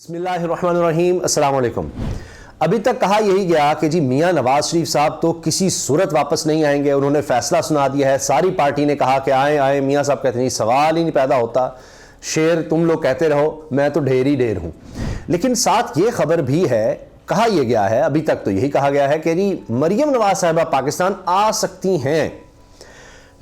बिस्मिल्लाहिर्रहमानिर्रहीम, अस्सलाम वालेकुम। अभी तक कहा यही गया कि जी मियां नवाज शरीफ साहब तो किसी सूरत वापस नहीं आएंगे। उन्होंने फैसला सुना दिया है। सारी पार्टी ने कहा कि आए आए। मियां साहब कहते नहीं, सवाल ही नहीं पैदा होता। शेर तुम लोग कहते रहो, मैं तो ढेर ही ढेर हूं। लेकिन साथ ये खबर भी है, कहा यह गया है, अभी तक तो यही कहा गया है कि जी मरियम नवाज साहिबा पाकिस्तान आ सकती हैं।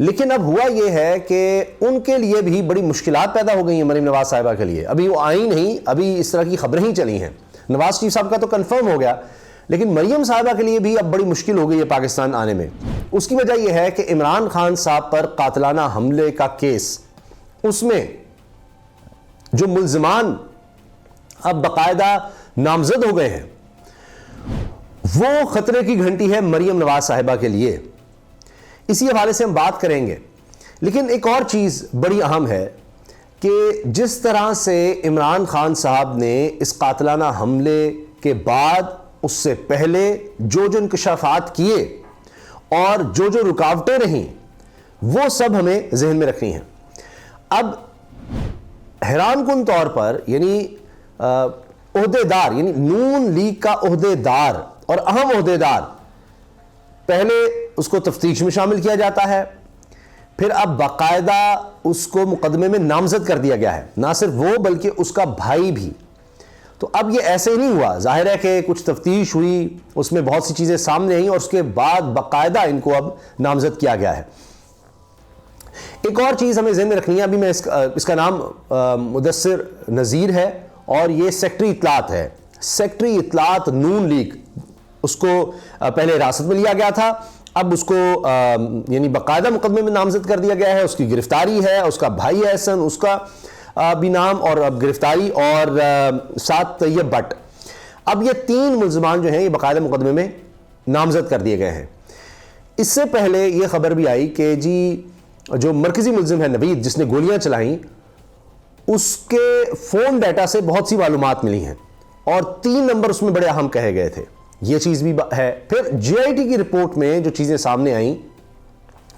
लेकिन अब हुआ यह है कि उनके लिए भी बड़ी मुश्किलात पैदा हो गई हैं। मरियम नवाज साहिबा के लिए अभी वो आई नहीं, अभी इस तरह की खबरें ही चली हैं। नवाज शरीफ साहब का तो कंफर्म हो गया, लेकिन मरियम साहिबा के लिए भी अब बड़ी मुश्किल हो गई है पाकिस्तान आने में। उसकी वजह यह है कि इमरान खान साहब पर कातलाना हमले का केस, उसमें जो मुल्जिमान अब बाकायदा नामजद हो गए हैं, वो खतरे की घंटी है मरियम नवाज साहिबा के लिए। इसी हवाले से हम बात करेंगे। लेकिन एक और चीज़ बड़ी अहम है कि जिस तरह से इमरान खान साहब ने इस कातलाना हमले के बाद, उससे पहले जो जो इंकशाफात किए और जो जो रुकावटें रहीं, वो सब हमें जहन में रखनी हैं। अब हैरानकुन तौर पर यानी ओहदेदार, यानी नून लीग का ओहदेदार और अहम ओहदेदार, पहले उसको तफ्तीश में शामिल किया जाता है, फिर अब बाकायदा उसको मुकदमे में नामजद कर दिया गया है। ना सिर्फ वो बल्कि उसका भाई भी। तो अब ये ऐसे ही नहीं हुआ, जाहिर है कि कुछ तफ्तीश हुई, उसमें बहुत सी चीज़ें सामने आई और उसके बाद बाकायदा इनको अब नामजद किया गया है। एक और चीज़ हमें ज़हन में रखनी है। अभी मैं इसका नाम मुदस्सिर नज़ीर है और ये सेक्रेटरी इत्तलात है। सेक्रेटरी इत्तलात नून लीग, उसको पहले हिरासत में लिया गया था, अब उसको यानी बाकायदा मुकदमे में नामजद कर दिया गया है। उसकी गिरफ्तारी है, उसका भाई है हसन, उसका भी नाम और अब गिरफ्तारी, और साथ तैयब भट्ट। अब ये तीन मुल्जिमान जो हैं ये बाकायदा मुकदमे में नामजद कर दिए गए हैं। इससे पहले ये खबर भी आई कि जी जो मरकजी मुल्जिम है नवीद, जिसने गोलियां चलाई, उसके फ़ोन डाटा से बहुत सी मालूमात मिली हैं और 3 नंबर उसमें बड़े अहम कहे गए थे। ये चीज़ भी है। फिर जीआईटी की रिपोर्ट में जो चीज़ें सामने आई,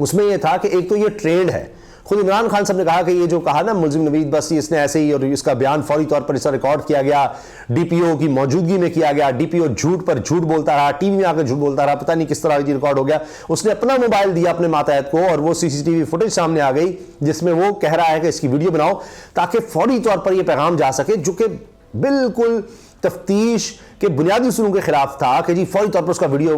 उसमें यह था कि एक तो ये ट्रेंड है। खुद इमरान खान साहब ने कहा कि ये जो कहा ना मुल्जिम नवीद, बस इसने ऐसे ही, और इसका बयान फौरी तौर पर इसका रिकॉर्ड किया गया, डीपीओ की मौजूदगी में किया गया। डीपीओ झूठ पर झूठ बोलता रहा, टीवी में आकर झूठ बोलता रहा, पता नहीं किस तरह ये रिकॉर्ड हो गया। उसने अपना मोबाइल दिया अपने मातहत को और वो सीसीटीवी फुटेज सामने आ गई जिसमें वो कह रहा है कि इसकी वीडियो बनाओ ताकि फौरी तौर पर यह पैगाम जा सके, जो कि बिल्कुल तफ्तीश के बुनियादी उसूलों के खिलाफ था कि जी फौरी तौर पर उसका वीडियो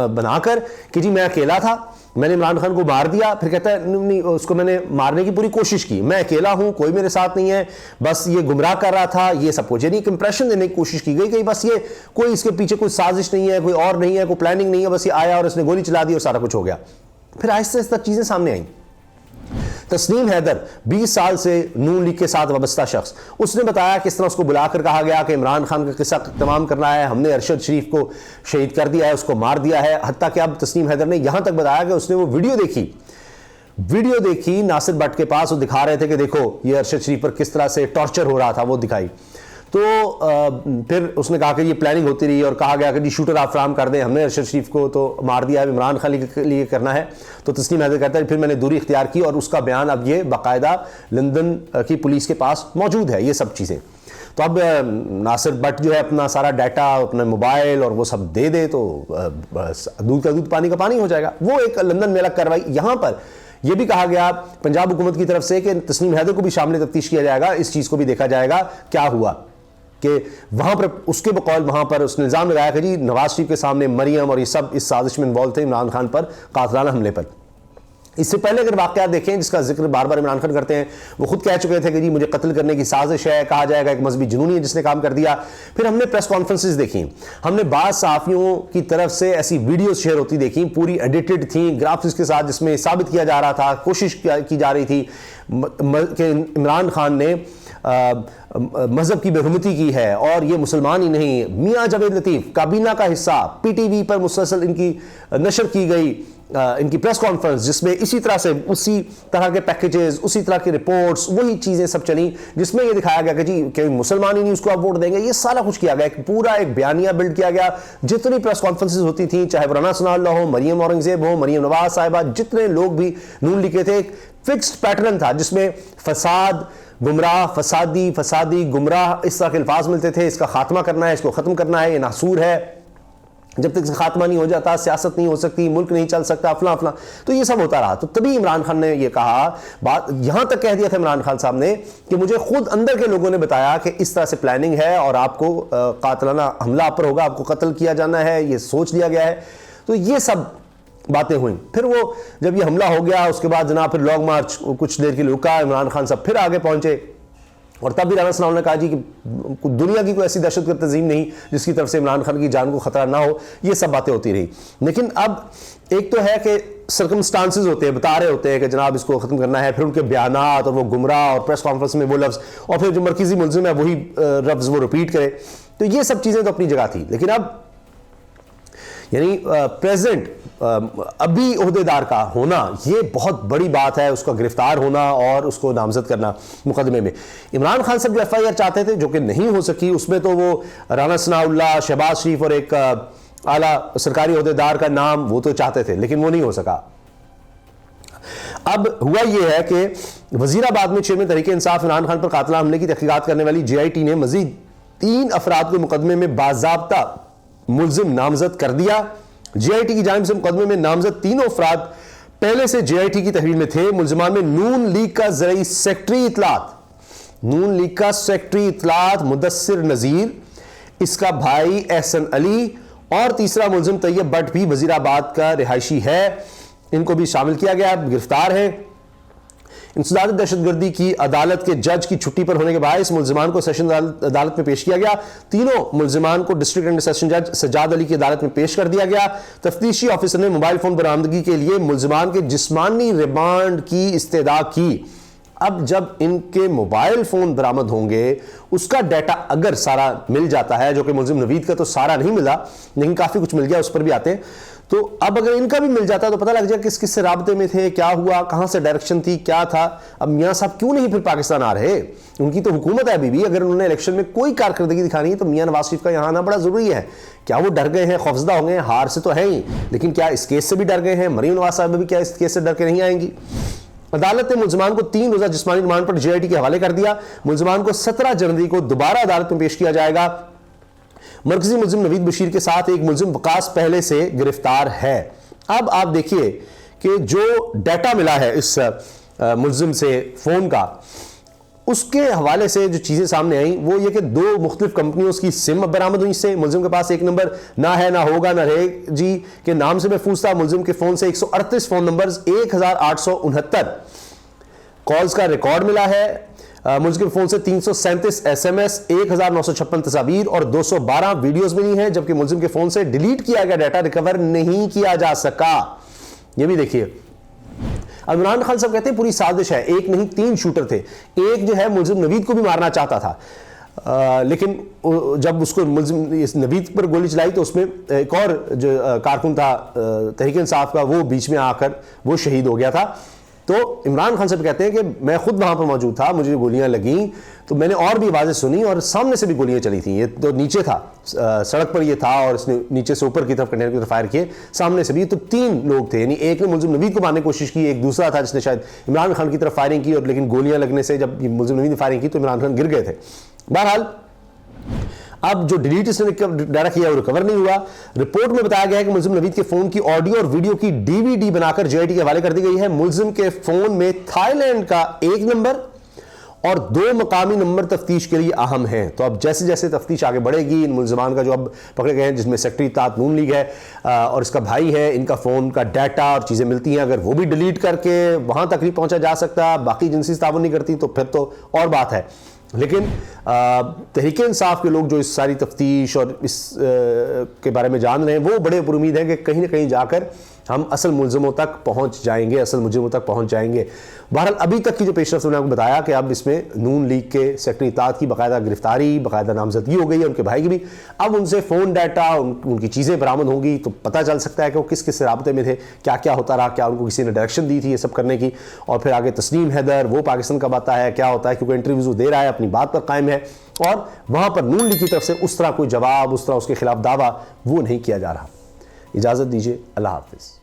बनाकर कि जी मैं अकेला था, मैंने इमरान खान को मार दिया। फिर कहता है नहीं, उसको मैंने मारने की पूरी कोशिश की, मैं अकेला हूं, कोई मेरे साथ नहीं है, बस ये गुमराह कर रहा था, ये सब कुछ। यानी एक इंप्रेशन देने की कोशिश की गई कि बस ये कोई इसके पीछे कोई साजिश नहीं है, कोई और नहीं है, कोई प्लानिंग नहीं है, बस ये आया और इसने गोली चला दी और सारा कुछ हो गया। फिर आहिस्ता आहिस्ता चीजें सामने आई। तस्नीम हैदर 20 साल से नून लीग के साथ वाबस्ता शख्स, उसने बताया किस तरह उसको बुलाकर कहा गया कि इमरान खान का किस्सा तमाम करना है, हमने अरशद शरीफ को शहीद कर दिया है, उसको मार दिया है। हत्ता कि अब तस्नीम हैदर ने यहां तक बताया कि उसने वो वीडियो देखी नासिर भट्ट के पास, वो दिखा रहे थे कि देखो ये अरशद शरीफ पर किस तरह से टॉर्चर हो रहा था, वो दिखाई। तो फिर उसने कहा कि ये प्लानिंग होती रही और कहा गया कि जी शूटर आप फ्राहम कर दें, हमने अरशद शरीफ को तो मार दिया है, इमरान खान के लिए करना है। तो तस्नीम हैदर कहता है फिर मैंने दूरी इख्तियार की और उसका बयान अब ये बाकायदा लंदन की पुलिस के पास मौजूद है, ये सब चीज़ें। तो अब नासिर भट्ट जो है अपना सारा डाटा, अपना मोबाइल और वो सब दे दे तो दूध का दूध पानी का पानी हो जाएगा। वो एक लंदन में अलग कार्रवाई। यहाँ पर यह भी कहा गया पंजाब हुकूमत की तरफ से कि तस्नीम हैदर को भी शामिल तफ्तीश किया जाएगा, इस चीज़ को भी देखा जाएगा क्या हुआ कि वहां पर उसके बकौल वहां पर उसने इल्जाम लगाया कि जी नवाज शरीफ के सामने मरियम और ये सब इस साजिश में इन्वॉल्व थे इमरान खान पर कातलाना हमले पर। इससे पहले अगर वाकयात देखें जिसका जिक्र बार बार इमरान खान करते हैं, वो खुद कह चुके थे कि जी मुझे कत्ल करने की साजिश है, कहा जाएगा एक मजहबी जुनूनी है जिसने काम कर दिया। फिर हमने प्रेस कॉन्फ्रेंसेस देखी, हमने बाज़ सहाफ़ियों की तरफ से ऐसी वीडियो शेयर होती देखी, पूरी एडिटेड थी ग्राफिक्स के साथ, जिसमें साबित किया जा रहा था, कोशिश की जा रही थी कि इमरान खान ने मजहब की बेहुरमती की है और ये मुसलमान ही नहीं। मियां जावेद लतीफ़ काबीना का हिस्सा, पीटीवी पर मुसलसल इनकी नशर की गई इनकी प्रेस कॉन्फ्रेंस जिसमें इसी तरह से उसी तरह के पैकेजेस, उसी तरह की रिपोर्ट्स, वही चीज़ें सब चली, जिसमें ये दिखाया गया कि जी कि मुसलमान ही नहीं उसको आप वोट देंगे, ये सारा कुछ किया गया, पूरा एक बयानिया बिल्ड किया गया। जितनी प्रेस कॉन्फ्रेंसेस होती थी, चाहे वो राना सनाउल्लाह हो, मरियम औरंगजेब हो, मरियम नवाज साहिबा, जितने लोग भी नून लिखे थे, एक फिक्स्ड पैटर्न था जिसमें फसाद, गुमराह, फसादी गुमराह, इस तरह के अल्फाज मिलते थे। इसका खात्मा करना है, इसको खत्म करना है, ये नासूर है, जब तक इसका खात्मा नहीं हो जाता सियासत नहीं हो सकती, मुल्क नहीं चल सकता, फला फला। तो ये सब होता रहा। तो तभी इमरान खान ने ये कहा, बात यहां तक कह दिया था इमरान खान साहब ने कि मुझे खुद अंदर के लोगों ने बताया कि इस तरह से प्लानिंग है और आपको कातलाना हमला पर होगा, आपको कत्ल किया जाना है, ये सोच लिया गया है। तो ये सब बातें हुई। फिर वो जब ये हमला हो गया उसके बाद जनाब फिर लॉन्ग मार्च कुछ देर के लिए रुका, इमरान खान साहब फिर आगे पहुंचे और तब भी राना सनाउल्लाह ने कहा जी कि दुनिया की कोई ऐसी दहशतगर्द तंजीम नहीं जिसकी तरफ से इमरान खान की जान को खतरा ना हो। ये सब बातें होती रही। लेकिन अब एक तो है कि सर्कमस्टांसेस होते हैं, बता रहे होते हैं कि जनाब इसको खत्म करना है, फिर उनके बयानात और वो गुमराह और प्रेस कॉन्फ्रेंस में वो लफ्ज़ और फिर जो मरकजी मुल्जिम है वही लफ्ज़ वो रिपीट करे। तो ये सब चीज़ें तो अपनी जगह थी। लेकिन अब यानी प्रेसिडेंट अभी ओहदेदार का होना ये बहुत बड़ी बात है, उसका गिरफ्तार होना और उसको नामजद करना मुकदमे में। इमरान खान साहब जो FIR चाहते थे जो कि नहीं हो सकी, उसमें तो वो राना सनाउल्लाह, शहबाज शरीफ और एक आला सरकारी ओहदेदार का नाम वो तो चाहते थे, लेकिन वो नहीं हो सका। अब हुआ ये है कि वजीराबाद में चेयरमैन तहरीक इंसाफ इमरान खान पर कातिलाना हमले की तहकीकात करने वाली JIT ने मजीद 3 अफराद को मुकदमे में बाज़ाब्ता मुल्जिम नामजद कर दिया। JIT की जानिब से मुकदमे में नामजद तीनों अफराद पहले से JIT की तहवील में थे। मुल्जिमान में नून लीग का ज़राई सेक्रेटरी इत्तलात मुदस्सिर नज़ीर, इसका भाई एहसन अली और तीसरा मुल्जिम तैयब भट्ट भी वजीराबाद का रिहायशी है। इनको भी शामिल किया गया, गिरफ्तार है। इंसदाद दहशतगर्दी की अदालत के जज की छुट्टी पर होने के बायस मुल्जिमान को सेशन अदालत में पेश किया गया। तीनों मुल्जिमान को डिस्ट्रिक्ट एंड सेशन जज सज्जाद अली की अदालत में पेश कर दिया गया। तफ्तीशी ऑफिसर ने मोबाइल फोन बरामदगी के लिए मुल्जिमान के जिस्मानी रिमांड की इस्तदा की। अब जब इनके मोबाइल फोन बरामद होंगे, उसका डाटा अगर सारा मिल जाता है, जो कि मुल्जिम नवीद का तो सारा नहीं मिला लेकिन काफी कुछ मिल गया, उस पर भी आते हैं। तो अब अगर इनका भी मिल जाता तो पता लग जाए किस किस से राब्ते में थे, क्या हुआ, कहां से डायरेक्शन थी, क्या था। अब मियां साहब क्यों नहीं फिर पाकिस्तान आ रहे? उनकी तो हुकूमत है अभी भी। अगर उन्होंने इलेक्शन में कोई कारकर्दगी दिखानी है तो मियां नवाज शरीफ का यहां आना बड़ा जरूरी है। क्या वो डर गए हैं, खौफजदा हो गए हैं? हार से तो है ही, लेकिन क्या इस केस से भी डर गए हैं? मरीम नवाज साहब भी क्या इस केस से डर के नहीं आएंगी? अदालत ने मुल्जिमान को 3 रोजा जिस्मानी रिमांड पर JIT के हवाले कर दिया। मुल्जिमान को 17 जनवरी को दोबारा अदालत में पेश किया जाएगा। मरकजी मुल्जिम नवीद बशीर के साथ एक मुल्जिम वकास पहले से गिरफ्तार है। अब आप देखिए कि जो डाटा मिला है इस मुल्जिम से फोन का, उसके हवाले से जो चीजें सामने आई वो ये कि 2 मुख्तलिफ कंपनियों की सिम बरामद हुई। इससे मुल्जिम के पास एक नंबर ना है, ना होगा, ना रहे जी के नाम से महफूज था। मुल्जिम के फोन से 138 फोन नंबर्स, 1869 कॉल्स का रिकॉर्ड मिला है। मुल्जिम के फोन से 337 SMS, 1956 तस्वीर और 212 वीडियोस मिली हैं, जबकि मुल्जिम के फोन से डिलीट किया गया डाटा रिकवर नहीं किया जा सका। ये भी देखिए। अब इमरान खान साहब कहते हैं पूरी साजिश है, एक नहीं 3 शूटर थे। एक जो है मुल्जिम नवीद को भी मारना चाहता था, लेकिन जब उसको मुल्जिम इस नवीद पर गोली चलाई तो उसमें एक और जो कारकुन था तहरीक इंसाफ का, वो बीच में आकर वो शहीद हो गया था। तो इमरान खान साहब कहते हैं कि मैं खुद वहां पर मौजूद था, मुझे गोलियां लगी तो मैंने और भी आवाजें सुनी और सामने से भी गोलियां चली थी। ये तो नीचे था, सड़क पर ये था और इसने नीचे से ऊपर की तरफ कंटेनर की तरफ फायर किए, सामने से भी। तो 3 लोग थे, यानी एक ने मुल्जिम नवीद को मारने की कोशिश की, एक दूसरा था जिसने शायद इमरान खान की तरफ फायरिंग की, और लेकिन गोलियां लगने से जब मुल्जिम नवीद ने फायरिंग की तो इमरान खान गिर गए थे। बहरहाल अब जो डिलीट इसने डाटा किया वो रिकवर नहीं हुआ। रिपोर्ट में बताया गया है कि मुल्जिम नवीद के फोन की ऑडियो और वीडियो की DVD बनाकर JIT के हवाले कर दी गई है। मुल्जिम के फोन में थाईलैंड का 1 नंबर और 2 मकामी नंबर तफ्तीश के लिए अहम हैं। तो अब जैसे जैसे तफ्तीश आगे बढ़ेगी, इन मुल्जिमान का जो अब पकड़े गए हैं, जिसमें सेक्रेटरी इत्तलात नून लीग है और इसका भाई है, इनका फोन का डाटा और चीजें मिलती हैं, अगर वो भी डिलीट करके वहां तक नहीं पहुंचा जा सकता, बाकी एजेंसी ताबन नहीं करती, तो फिर तो और बात है। लेकिन तहरीक इंसाफ के लोग जो इस सारी तफ्तीश और इस के बारे में जान रहे हैं, वो बड़े उम्मीद हैं कि कहीं ना कहीं जाकर हम असल मुलजमों तक पहुंच जाएंगे, असल मुलजमों तक पहुंच जाएंगे। बहरहाल अभी तक की जो पेशरफ्त मैंने आपको बताया कि अब इसमें नून लीग के सेक्रेटरी इत्तेहाद की बाकायदा गिरफ्तारी, बाकायदा नामजदगी हो गई है, उनके भाई की भी। अब उनसे फ़ोन डाटा, उनकी चीज़ें बरामद होंगी तो पता चल सकता है कि वो किस किस राब्ते में थे, क्या क्या होता रहा, क्या उनको किसी ने डायरेक्शन दी थी ये सब करने की। और फिर आगे तस्नीम हैदर, वो पाकिस्तान कब आता है, क्या होता है, क्योंकि इंटरव्यूज़ दे रहा है, अपनी बात पर कायम है और वहाँ पर नून लीग की तरफ से उस तरह कोई जवाब, उस तरह उसके खिलाफ दावा वो नहीं किया जा रहा। इजाज़त दीजिए, अल्लाह हाफ़िज़।